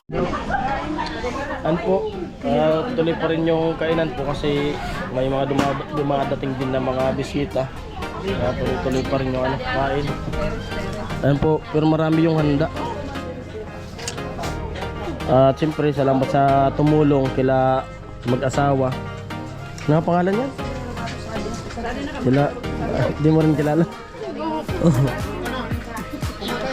Ano po, tuloy pa rin yung kainan po kasi may mga dumadating din na mga bisita. Kaya tuloy pa rin yung kain. Ayan po, pero marami yung handa. At siyempre, salamat sa tumulong kila mag-asawa. Ano ang pangalan niyan? Sila, hindi mo rin kilala.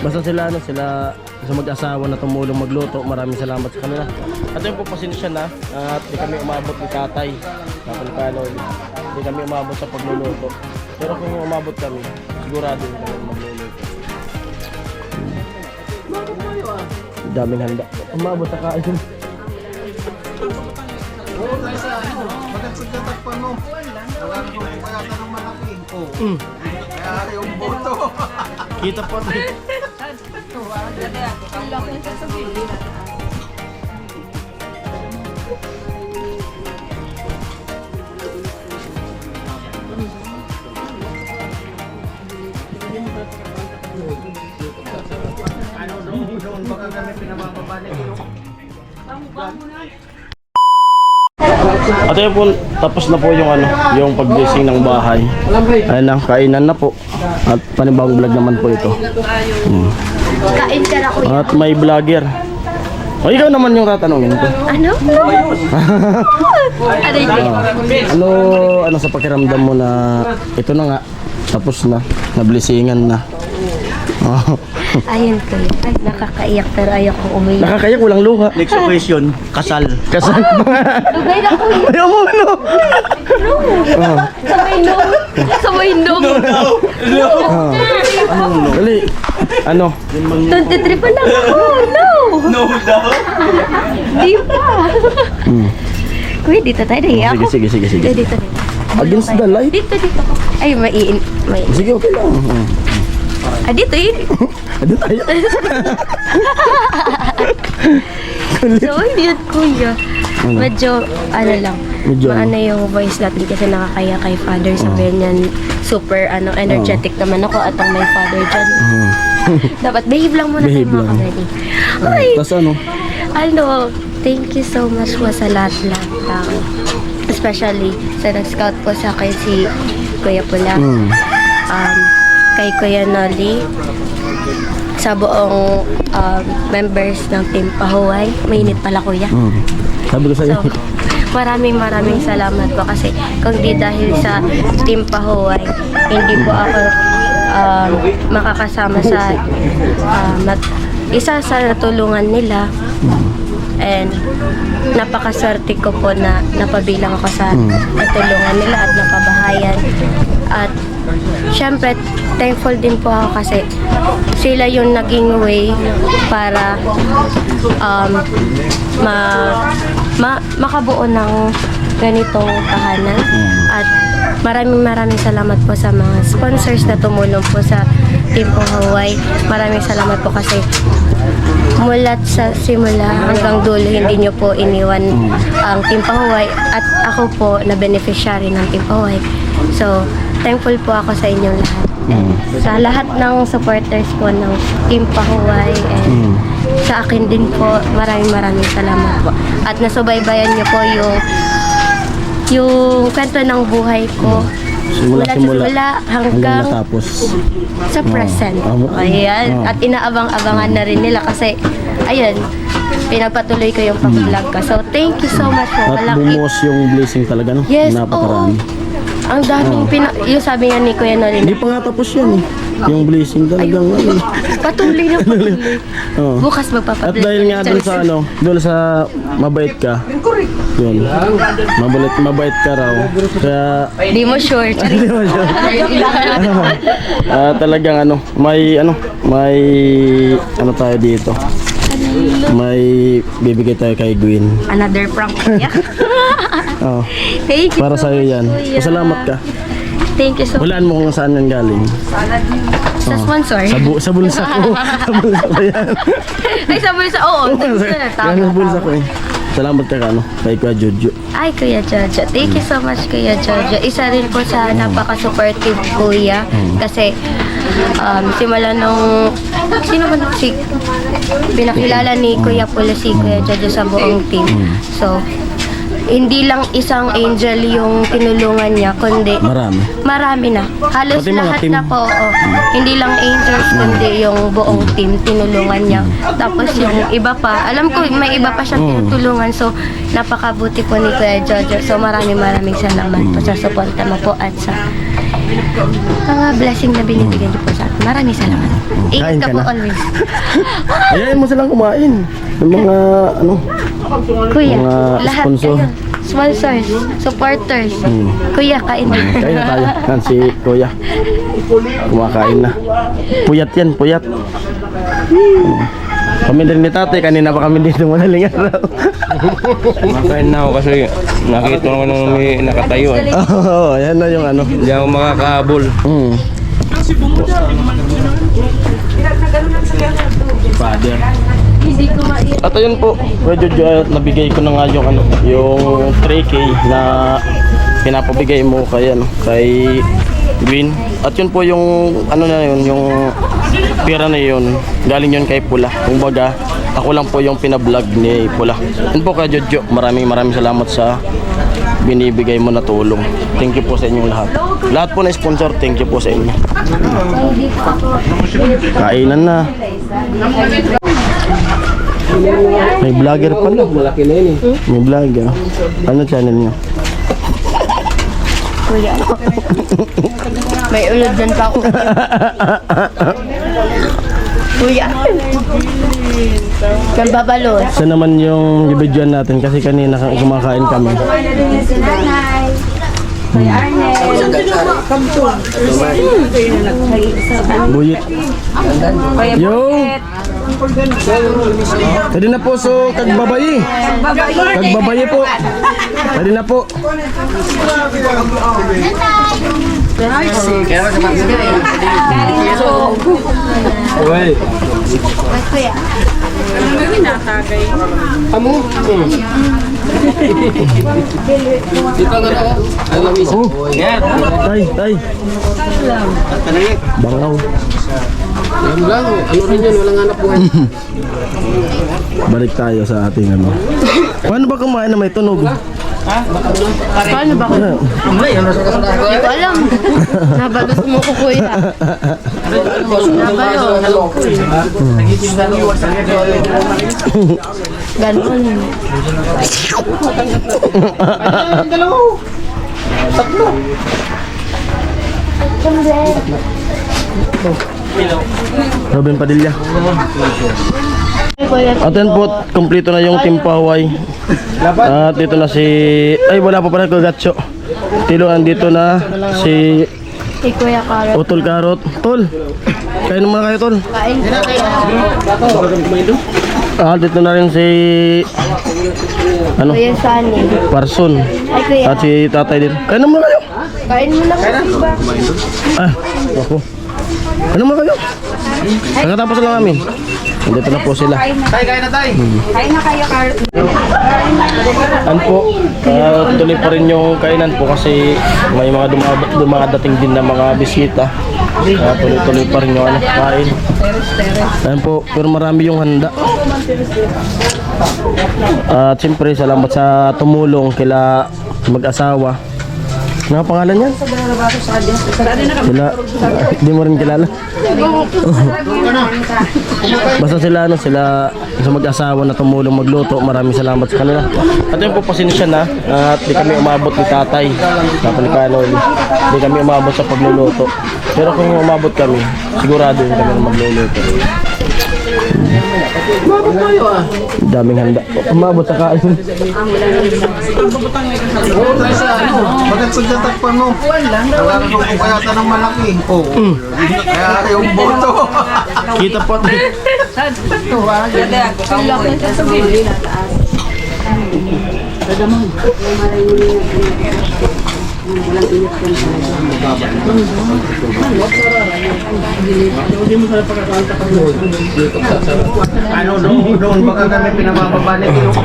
Basta sila sa mag-asawa na tumulong magluto, maraming salamat sa kanila. At yun po, pasensya na at di kami umabot ni tatay hindi kami umabot sa pagluluto, pero kung umabot kami, sigurado kami magluluto. Daming handa, umabot sa kain. Magkagsatakpan mo. Wala na kung kaya ka ng malaki. Kaya yung boto. Kita po rin. Baka kami pinababalik yung At yun po, tapos na po yung pag-blessing ng bahay. Ayun na, kainan na po. At panibagong vlog naman po ito. Kain ka na, kuya. At may vlogger. O ikaw naman yung tatanungin ko. Ano? Ano yun? Ano sa pakiramdam mo na ito na nga, tapos na, na-blessingan na. Ayun, kuya. Ay, nakakaiyak pero ayaw kong umiyak. Nakakayak, walang luha. next question, kasal. Kasal. Lugay na, kuya. Ayaw mo, ano? Sabay no. Sabay no. Dali. Ano? 23 pa lang ako. No. No daw. Di pa. Kuya, dito tayo. Nahiya ako. Sige. Kuya, dito. Against the light? Dito. Ay, may. Sige, okay lang. Dito eh. Ano tayo? So, yun, kuya. Medyo, lang. Medyo Maano yung voice natin kasi nakakaya kay father. Sabihin niyan, super, energetic naman ako at ang may father dyan. Dapat behave lang muna Behave kayo mga lang. kapatid. Ay, Tapos thank you so much po sa lahat-lahat tao. Especially sa nag-scout po sa akin si Kuya Pula. Kay Kuya Noli, sa buong members ng Team Pahuway. Mainit pala, kuya. Sabi ko sa'yo. So, maraming salamat po kasi kung di dahil sa Team Pahuway, hindi po ako makakasama sa isa sa natulungan nila. And napakaswerte ko po na napabilang ako sa natulungan nila at napabahayan. At syempre, thankful din po ako kasi sila yung naging way para makabuo ng ganitong tahanan. At maraming salamat po sa mga sponsors na tumulong po sa Team Pahuway. Maraming salamat po kasi mula sa simula hanggang dulo hindi nyo po iniwan ang Team Pahuway at ako po na beneficiary ng Team Pahuway. So, thankful po ako sa inyong lahat. Sa lahat ng supporters po ng Team Pahuway and sa akin din po, maraming salamat po. At nasubaybayan nyo po yung kwento ng buhay ko. Simula hanggang natapos. sa present. Ayan. At inaabang-abangan na rin nila kasi, ayun, pinapatuloy ko yung pag-vlog ko. So, thank you so much po. At bumuhos yung blessing talaga, no? Yes, Napakarami. Ang daming yung sabi nga ni Kuya Noli, Hindi pa nga tapos yan, eh. Yung blessing talagang, patuloy na patuloy. Oo. Bukas At magpapabless. dahil nga doon sa mabait ka, yun, mabait ka raw, kaya Di mo sure. talagang may tayo dito, may bibigay tayo kay Gwen. Another prank niya. Oh, Thank you para so sa'yo much, yan. Kuya. Pasalamat ka. Thank you so much. Hulaan mo kung saan yan galing. Sa sponsor? Sa bulsa ko. Sa bulsa ko yan. Ay, sa bulsa. Oo. Yan Tama. sa bulsa ko eh. Salamat ka kay Kuya Jojo. Ay, Kuya Jojo. Thank you so much, Kuya Jojo. Isa rin po sa napaka-supportive kuya. Kasi Simula nung, sino ba si pinakilala ni Kuya Pula si Kuya Jojo sa buong team. So, hindi lang isang angel yung tinulungan niya, kundi marami na. Halos Pati mga lahat team. na po, oo. Hindi lang angels, kundi yung buong team tinulungan niya. Tapos yung iba pa, alam ko may iba pa siyang tinutulungan. So, napakabuti po ni Kuya Jojo. So, maraming salamat po sa suporta mo po at sa mga blessing na binibigyan niyo po sa akin. Maraming salamat. Ingat Kain ka ka po na. always. Ayayin mo silang kumain. Yung mga, Kuya, Mga lahat sponsor. kayo. Sponsors, supporters. Kuya, kain na. kain na tayo. Yan si Kuya. Kumakain na. Puyat yan, puyat. Kami din ni tatay, kanina pa kami dito madaling araw. Makain na ako kasi nakita ko nung may nakatayo. Oo, yan na yung ano. Hindi ako makakahabol. Father. At ayun po, Kuya Jojo, nabigay ko na nga yung ano, yung 3K na pinapabigay mo kay ano, kay Gwyn. At yun po yung ano na yun, yung pera na yun, galing yun kay Pula. Kumbaga, ako lang po yung pinablog ni Pula. Yun po Kuya Jojo, maraming salamat sa binibigay mo na tulong. Thank you po sa inyong lahat. Lahat po na sponsor, thank you po sa inyo. Kainan na. May vlogger pala. Malaki na yun eh. May vlogger. Ano channel niyo? Kuya, may ulod dyan pa ako. Kuya. Kang babalot. Sa naman yung ibidyoan natin kasi kanina kumakain kami. Buyit. Yo. Tadi na po so kagbabayi. Kagbabayi po. Tadi na po. Uy. Kuya. Oh. Tay. Bangaw. Ano lang, ano rin yun, walang hanap buhay. Balik tayo sa ating ano. Paano ba kumain na may tunog? Paano ba? Ano? Hindi ko alam. Nabalot mo ko, kuya. Nabalot. Ganon. Robin Padilla. At yan po, kompleto na yung Team Paway. At dito na si... Ay, wala pa pala Gatcho. Tilo, andito na si Si Kuya Karot. Utol Karot. Tol, kain muna kayo, Tol. Kain ka kayo. Dito na rin si... Ano? Kuya Sunny. Parson. Ay, kuya. At si tatay din. Kain muna kayo. Kain mo na kasi ba? Ako. Ano mo kayo? Nakatapos lang namin. Nandito na po sila. Tay, kain na tay. Kain na kayo, Karot. Ano po, tuloy pa rin yung kainan po kasi may mga dumadating din na mga bisita. Tuloy-tuloy pa rin yung ano, kain. Ayan po, pero marami yung handa. At siyempre, salamat sa tumulong kila mag-asawa. Ano ang pangalan yan? Sila, hindi mo rin kilala. Basta sila, sila sa mag-asawa na tumulong magluto. Maraming salamat sa kanila. At yun po, pasensya na. At di kami umabot ni tatay. Di kami umabot sa pagluluto. Pero kung umabot kami, sigurado yun kami na magluluto. Mabot tayo ah. Daming handa. Umabot sa kain. Oo, tayo sa ano. Bakit pagtatakpan mo? Kailangan mo kayata ng malaki. Oo. Kaya yung boto. Kita po. Ano doon baka kami pinabababa nito.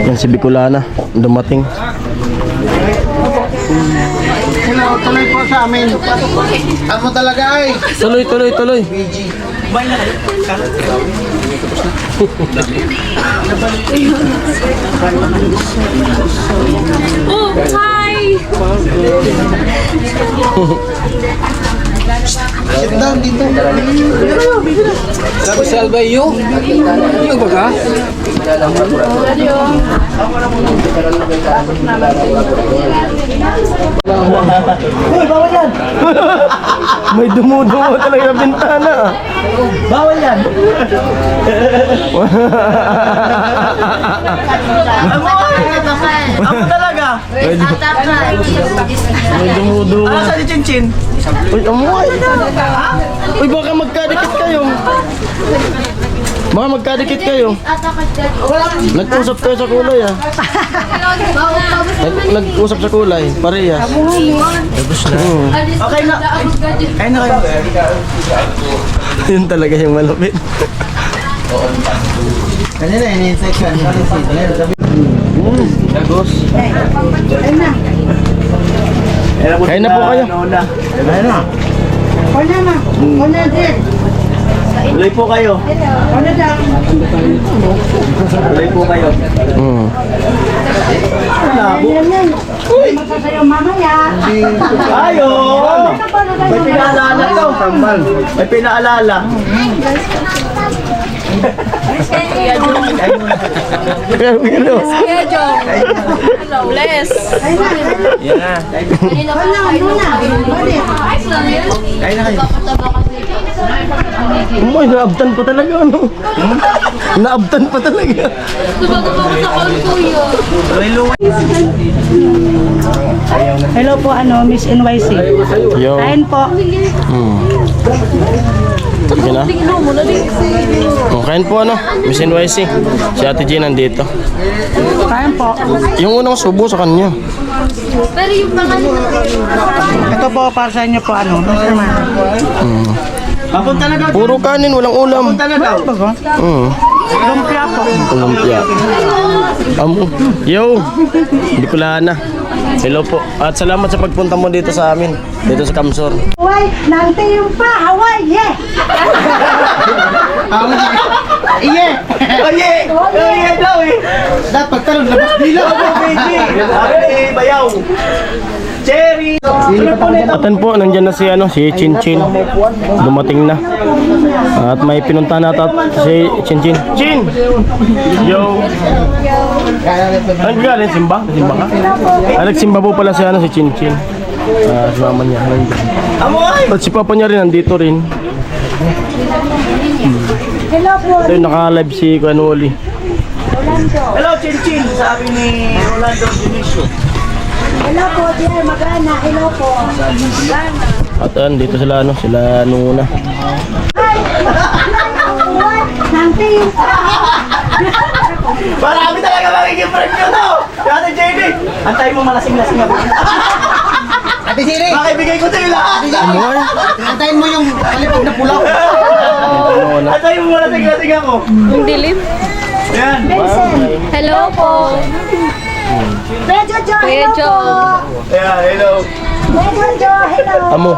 Yan si Bicolana. Dumating. Tuloy po sa amin. Ano talaga ay? Tuloy, tuloy, tuloy. Oh, hi! Sit down dito. Sabi si Albayo, yung ba ka? May dumudumo talaga sa bintana. Bawal yan. Ako talaga. May dumudumo. Ano sa Chinchin? Uy, amoy. Uy, baka magkadikit kayo. Baka magkadikit kayo. Nag-usap kayo sa kulay ah. Nag-usap sa kulay. Parehas. Tapos na. Okay na. Kain na kayo. Yun talaga yung malupit. Kanina in-insect ka. Lagos. Kain na po kayo. Ayun na. Tuloy po kayo. Tuloy po kayo. Mm. Ayo! May pinaalala to. May pinaalala. Hello. Bless! Kain na kayo. Umoy, naabtan pa talaga ano. Naabtan pa talaga. Hello po, Miss NYC. Yo. Kain po. Sige na. Kain po ano. Miss NYC. Si Ate Jean nandito. Kain po. Yung unang subo sa kanya. Pero yung pangalan Ito po para sa inyo po, Mr. Man. Papunta na daw. Puro kanin, walang ulam. Papunta na daw. Lumpia po. Lumpia. Amo. Yo. Hindi ko na. Hello po. At salamat sa pagpunta mo dito sa amin. Dito sa Kamsor. Hawaii, nanti yung pa, Hawaii, yeah! Iye! Oye! Oye daw eh! Dapat talong labas dila. Baby! Abi bayaw! Cherry! Atan po, nandyan na si Chin Chin. Dumating na. At may pinunta na si Chin Chin. Chin! Yo! Ano galing? Simba? Simba ka? Nagsimba po pala si Chin Chin. Si mama niya. Nandyan. Amoy! At si papa niya rin nandito rin. Hello po, Ito yung naka-live si Kuanuli. Hello, Chinchin! Sabi ni Rolando Dionisio. hello po, dear, magana, hello po. Magana. At dito sila sila Nuna. Nanti yung pa. Marami talaga magiging friend nyo to! Ate JD! Antayin mo malasing-lasing ako. Ate Siri, Makibigay ko sa'yo lahat! antayin mo yung palipag na pulaw. Antayin mo malasing-lasing ako. Yung dilim. Yan! Hello po! Kuya Jojo, Kuya hello Jo. po. Ayan, hello. Kuya Jojo, hello. Amo.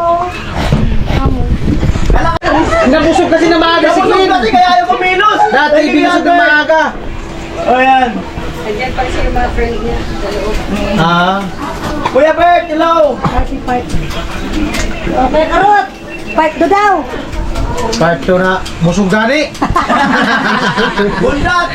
Nabusog kasi na maaga si Kapag Queen. kasi kaya ayaw kumilos! Dati binusog ng maaga. O yan. Kuya Bert, hello! Okay, karot. Part do daw. Part 2 na busog gani. Bundat!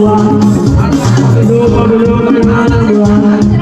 buwan. Pagdulot ng buwan.